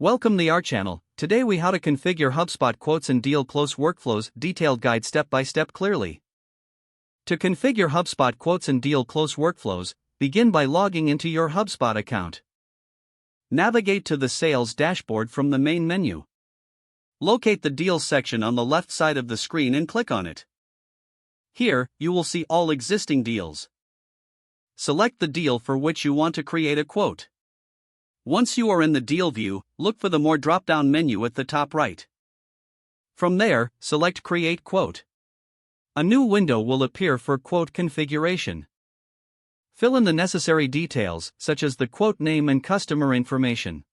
Welcome to our channel. Today we how to configure HubSpot quotes and deal close workflows, detailed guide step by step clearly. To configure HubSpot quotes and deal close workflows, begin by logging into your HubSpot account. Navigate to the sales dashboard from the main menu. Locate the deals section on the left side of the screen and click on it. Here, you will see all existing deals. Select the deal for which you want to create a quote. Once you are in the deal view, look for the More drop-down menu at the top right. From there, select Create Quote. A new window will appear for quote configuration. Fill in the necessary details, such as the quote name and customer information.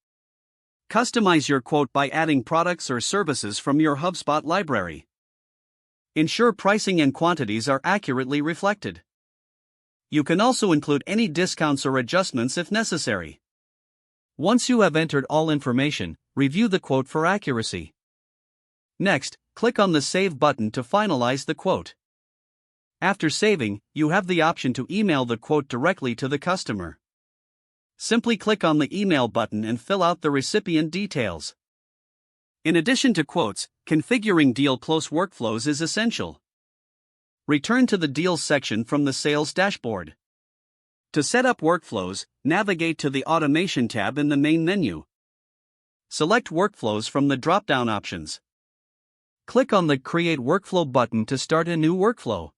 Customize your quote by adding products or services from your HubSpot library. Ensure pricing and quantities are accurately reflected. You can also include any discounts or adjustments if necessary. Once you have entered all information, review the quote for accuracy. Next, click on the Save button to finalize the quote. After saving, you have the option to email the quote directly to the customer. Simply click on the email button and fill out the recipient details. In addition to quotes, configuring deal close workflows is essential. Return to the Deals section from the Sales dashboard. To set up workflows, navigate to the Automation tab in the main menu. Select Workflows from the drop-down options. Click on the Create Workflow button to start a new workflow.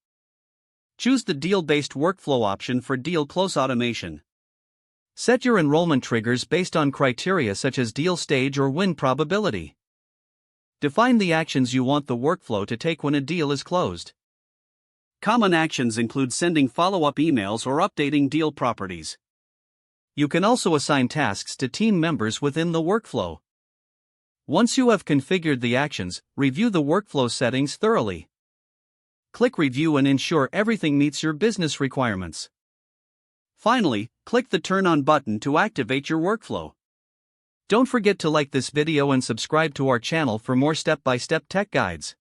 Choose the Deal-Based Workflow option for deal close automation. Set your enrollment triggers based on criteria such as deal stage or win probability. Define the actions you want the workflow to take when a deal is closed. Common actions include sending follow-up emails or updating deal properties. You can also assign tasks to team members within the workflow. Once you have configured the actions, review the workflow settings thoroughly. Click Review and ensure everything meets your business requirements. Finally, click the Turn On button to activate your workflow. Don't forget to like this video and subscribe to our channel for more step-by-step tech guides.